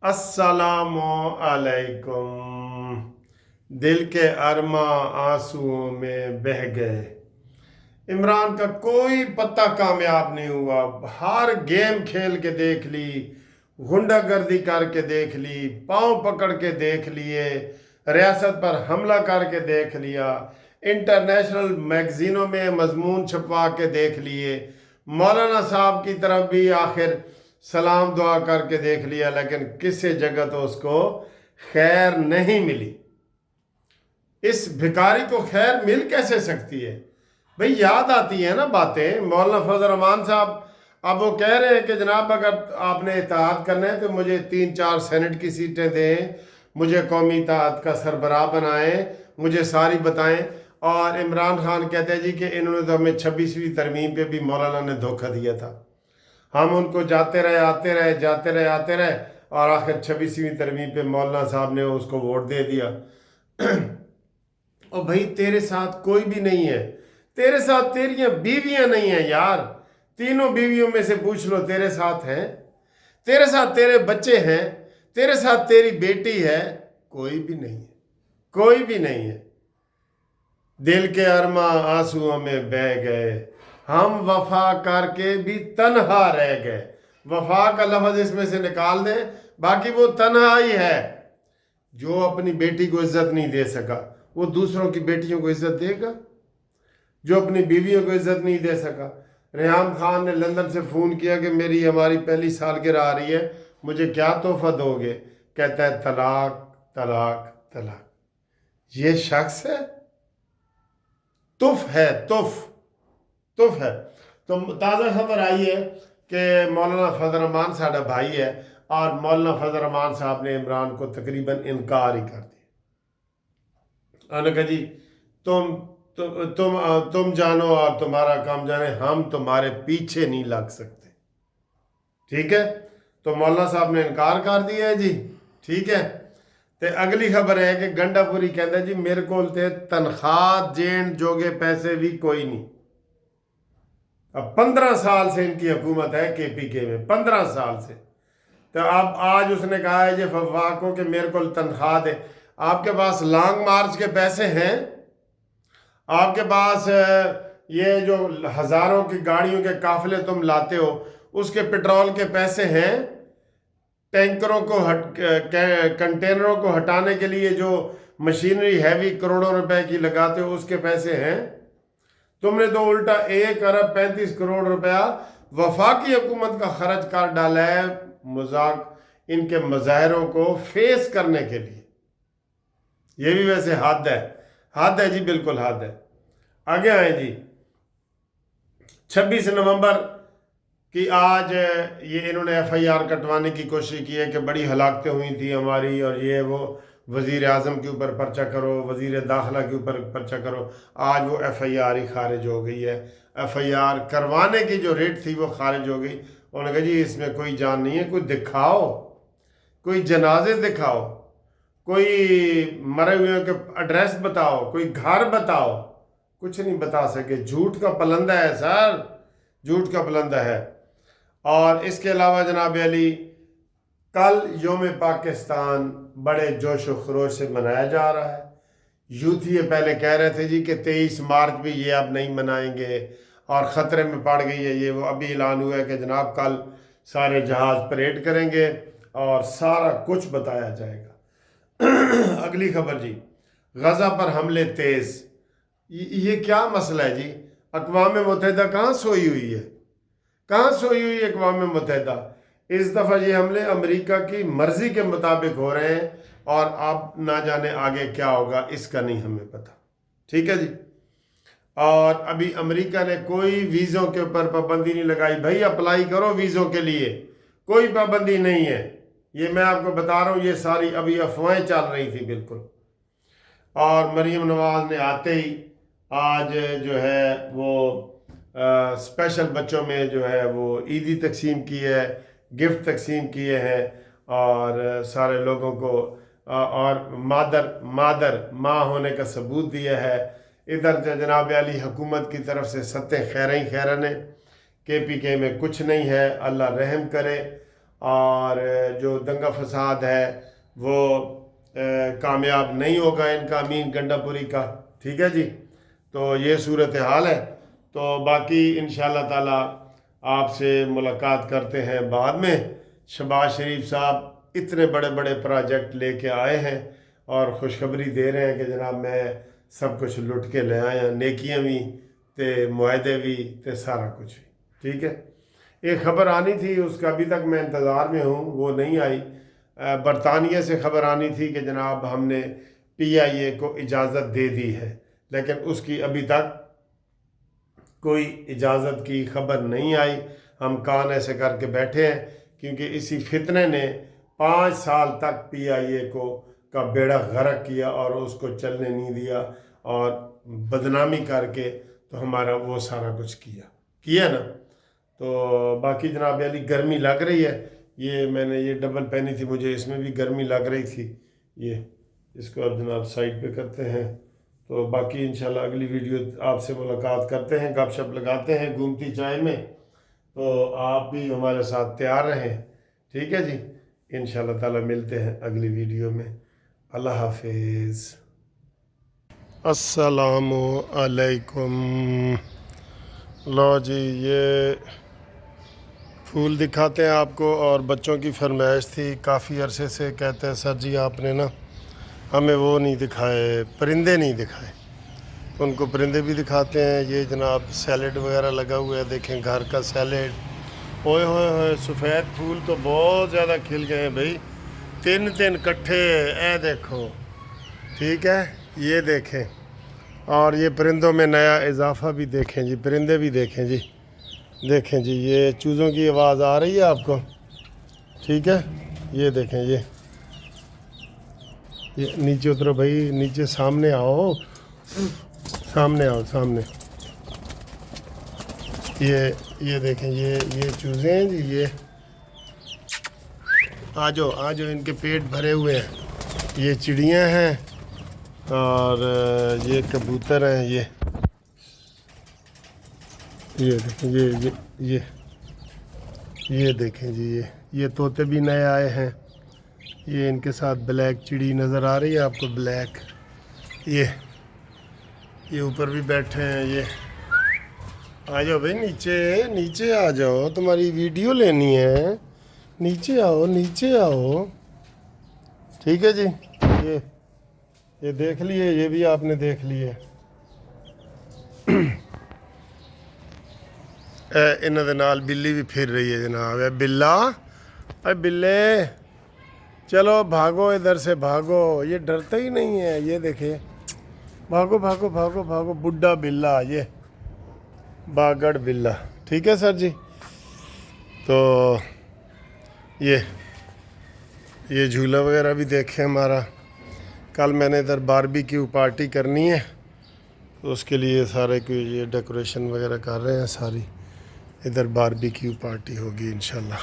अस्सलामु अलैकुम। दिल के अरमा आंसुओं में बह गए। इमरान का कोई पत्ता कामयाब नहीं हुआ। हर गेम खेल के देख ली, गुंडागर्दी करके देख ली, पांव पकड़ के देख लिए, रियासत पर हमला करके देख लिया, इंटरनेशनल मैगजीनों में मजमून छपवा के देख लिए, मौलाना साहब की तरफ भी आखिर सलाम दुआ करके देख लिया, लेकिन किसी जगह तो उसको खैर नहीं मिली। इस भिखारी को खैर मिल कैसे सकती है भाई? याद आती है ना बातें। मौलाना फजल रहमान साहब अब वो कह रहे हैं कि जनाब अगर आपने इत्तेहाद करना है तो मुझे 3-4 सेनेट की सीटें दें, मुझे कौमी इत्तेहाद का सरबराह बनाएं, मुझे सारी बताएं। और इमरान खान कहते हैं जी कि इन्होंने तो हमें 26वीं तरमीम पे भी मौलाना ने धोखा दिया था। हम उनको जाते रहे आते रहे, जाते रहे आते रहे, और आखिर 26वीं तरमीम पे मौलाना साहब ने उसको वोट दे दिया। और भाई तेरे साथ कोई भी नहीं है, तेरे साथ तेरियां बीवियां नहीं हैं यार। तीनों बीवियों में से पूछ लो, तेरे साथ हैं, तेरे साथ तेरे बच्चे हैं, तेरे साथ तेरी बेटी है, कोई भी नहीं है, कोई भी नहीं है। दिल के अरमा आंसुओं में बह गए, हम वफा करके भी तन्हा रह गए। वफा का लफ्ज इसमें से निकाल दें, बाकी वो तन्हा ही है। जो अपनी बेटी को इज्जत नहीं दे सका वो दूसरों की बेटियों को इज्जत देगा? जो अपनी बीवियों को इज्जत नहीं दे सका। रेहान खान ने लंदन से फ़ोन किया कि हमारी पहली सालगिरह आ रही है, मुझे क्या तोहफा दोगे? कहता है तलाक तलाक तलाक। ये शख्स है, तुफ है, तुफ है। तो ताज़ा खबर आई है कि मौलाना फजल रहमान साडा भाई है, और मौलाना फजल रहमान साहब ने इमरान को तकरीबन इनकार ही कर दिया। उन्होंने कहा जी तुम जानो और तुम्हारा काम जाने, हम तुम्हारे पीछे नहीं लग सकते। ठीक है, तो मौलाना साहब ने इनकार कर दिया है जी। ठीक है, तो अगली खबर है कि गंडापुरी कहता है जी मेरे को तनख्वाह देन जोगे पैसे भी कोई नहीं। अब 15 साल से इनकी हुकूमत है KPK में, 15 साल से। तो अब आज उसने कहा है जी फवाह को कि मेरे को तनख्वाह दे। आपके पास लॉन्ग मार्च के पैसे हैं? आपके पास ये जो हज़ारों की गाड़ियों के काफिले तुम लाते हो उसके पेट्रोल के पैसे हैं? टैंकरों को कंटेनरों को हटाने के लिए जो मशीनरी हैवी करोड़ों रुपए की लगाते हो उसके पैसे हैं? तुमने तो उल्टा 1 अरब 35 करोड़ रुपया वफाकी हुकूमत का खर्च कर डाला है मजाक इनके मज़ाहिरों को फेस करने के लिए। ये भी वैसे हद है, हद है जी, बिल्कुल हद है। आगे आए जी, 26 नवंबर की आज ये इन्होंने FIR कटवाने की कोशिश की है कि बड़ी हलाकतें हुई थी हमारी, और ये वो वज़ीर आज़म के ऊपर पर्चा करो, वज़ीर दाखिला के ऊपर पर्चा करो। आज वो FIR ही खारिज हो गई है। FIR करवाने की जो रेट थी वो खारिज हो गई। उन्होंने कहा जी इसमें कोई जान नहीं है, कोई दिखाओ, कोई जनाजे दिखाओ, कोई मरे हुए के एड्रेस बताओ, कोई घर बताओ। कुछ नहीं बता सके। झूठ का पलंदा है सर, झूठ का पलंदा है। और इसके अलावा जनाब अली कल योम पाकिस्तान बड़े जोश व खरोश से मनाया जा रहा है। यूथ ये पहले कह रहे थे जी कि 23 मार्च भी ये अब नहीं मनाएंगे और ख़तरे में पड़ गई है ये वो। अभी ऐलान हुआ है कि जनाब कल सारे जहाज़ परेड करेंगे और सारा कुछ बताया जाएगा। अगली खबर जी, गज़ा पर हमले तेज़। ये क्या मसला है जी? अक़वाम मुत्तहिदा कहाँ सोई हुई है? कहाँ सोई हुई है अक़वाम मुत्तहिदा? इस दफ़ा ये हमले अमेरिका की मर्ज़ी के मुताबिक हो रहे हैं, और अब ना जाने आगे क्या होगा इसका नहीं हमें पता। ठीक है जी। और अभी अमेरिका ने कोई वीज़ों के ऊपर पाबंदी नहीं लगाई। भाई अप्लाई करो वीज़ों के लिए, कोई पाबंदी नहीं है। ये मैं आपको बता रहा हूँ, ये सारी अभी अफवाहें चल रही थी बिल्कुल। और मरीम नवाज़ ने आते ही आज जो है वो स्पेशल बच्चों में जो है वो ईदी तकसीम की है, गिफ्ट तकसीम किए हैं, और सारे लोगों को और माँ होने का सबूत दिया है। इधर जनाब अली हुकूमत की तरफ से सत्ते खैर ही खैरन है। KPK में कुछ नहीं है, अल्लाह रहम करे। اور جو دنگا فساد ہے وہ کامیاب نہیں ہوگا ان کا امین گنڈا پوری کا، ٹھیک ہے جی۔ تو یہ صورتحال ہے، تو باقی انشاءاللہ تعالی آپ سے ملاقات کرتے ہیں بعد میں۔ شہباز شریف صاحب اتنے بڑے بڑے پروجیکٹ لے کے آئے ہیں اور خوشخبری دے رہے ہیں کہ جناب میں سب کچھ لٹ کے لے آیا، نیکیاں بھی تے معاہدے بھی تے سارا کچھ بھی، ٹھیک ہے۔ ایک خبر آنی تھی، اس کا ابھی تک میں انتظار میں ہوں، وہ نہیں آئی۔ برطانیہ سے خبر آنی تھی کہ جناب ہم نے پی آئی اے کو اجازت دے دی ہے، لیکن اس کی ابھی تک کوئی اجازت کی خبر نہیں آئی۔ ہم کان ایسے کر کے بیٹھے ہیں کیونکہ اسی فتنے نے 5 سال تک پی آئی اے کا بیڑا غرق کیا اور اس کو چلنے نہیں دیا اور بدنامی کر کے تو ہمارا وہ سارا کچھ کیا نا۔ تو باقی جناب علی گرمی لگ رہی ہے، یہ میں نے یہ ڈبل پہنی تھی، مجھے اس میں بھی گرمی لگ رہی تھی۔ یہ اس کو اب جناب سائڈ پہ کرتے ہیں، تو باقی انشاءاللہ اگلی ویڈیو آپ سے ملاقات کرتے ہیں، گپ شپ لگاتے ہیں گھومتی چائے میں۔ تو آپ بھی ہمارے ساتھ تیار رہیں، ٹھیک ہے جی۔ انشاءاللہ تعالی ملتے ہیں اگلی ویڈیو میں۔ اللہ حافظ۔ السلام علیکم۔ لو جی یہ پھول دکھاتے ہیں آپ کو، اور بچوں کی فرمائش تھی کافی عرصے سے، کہتے ہیں سر جی آپ نے نا ہمیں وہ نہیں دکھائے، پرندے نہیں دکھائے، ان کو پرندے بھی دکھاتے ہیں۔ یہ جناب سیلڈ وغیرہ لگا ہوا ہے، دیکھیں گھر کا سیلڈ، اوئے ہوئے ہوئے سفید پھول تو بہت زیادہ کھل گئے ہیں بھائی، 3 کٹھے، اے دیکھو، ٹھیک ہے، یہ دیکھیں۔ اور یہ پرندوں میں نیا اضافہ بھی دیکھیں جی، پرندے بھی دیکھیں جی، دیکھیں جی، یہ چوزوں کی آواز آ رہی ہے آپ کو، ٹھیک ہے، یہ دیکھیں، یہ نیچے اترو بھائی، نیچے سامنے آؤ، سامنے آؤ، سامنے، یہ دیکھیں، یہ چوزیں ہیں جی، یہ آ جاؤ ان کے پیٹ بھرے ہوئے ہیں، یہ چڑیاں ہیں اور یہ کبوتر ہیں، یہ دیکھیں، یہ دیکھیں جی، یہ طوطے بھی نئے آئے ہیں، یہ ان کے ساتھ بلیک چڑی نظر آ رہی ہے آپ کو، بلیک، یہ اوپر بھی بیٹھے ہیں، یہ آ جاؤ بھائی، نیچے آ جاؤ، تمہاری ویڈیو لینی ہے، نیچے آؤ، ٹھیک ہے جی۔ یہ دیکھ لیے، یہ بھی آپ نے دیکھ لیے۔ انہاں دے نال بلی بھی پھر رہی ہے جناب، اے بلے چلو بھاگو، ادھر سے بھاگو، یہ ڈرتا ہی نہیں ہے، یہ دیکھیں، بھاگو بھاگو بھاگو بھاگو، بڈھا بلا، یہ باگڑ بلا، ٹھیک ہے سر جی۔ تو یہ جھولا وغیرہ بھی دیکھیں ہمارا، کل میں نے ادھر باربیکیو پارٹی کرنی ہے، تو اس کے لیے سارے کو یہ ڈیکوریشن وغیرہ کر رہے ہیں، ساری ادھر باربیکیو پارٹی ہوگی انشاءاللہ۔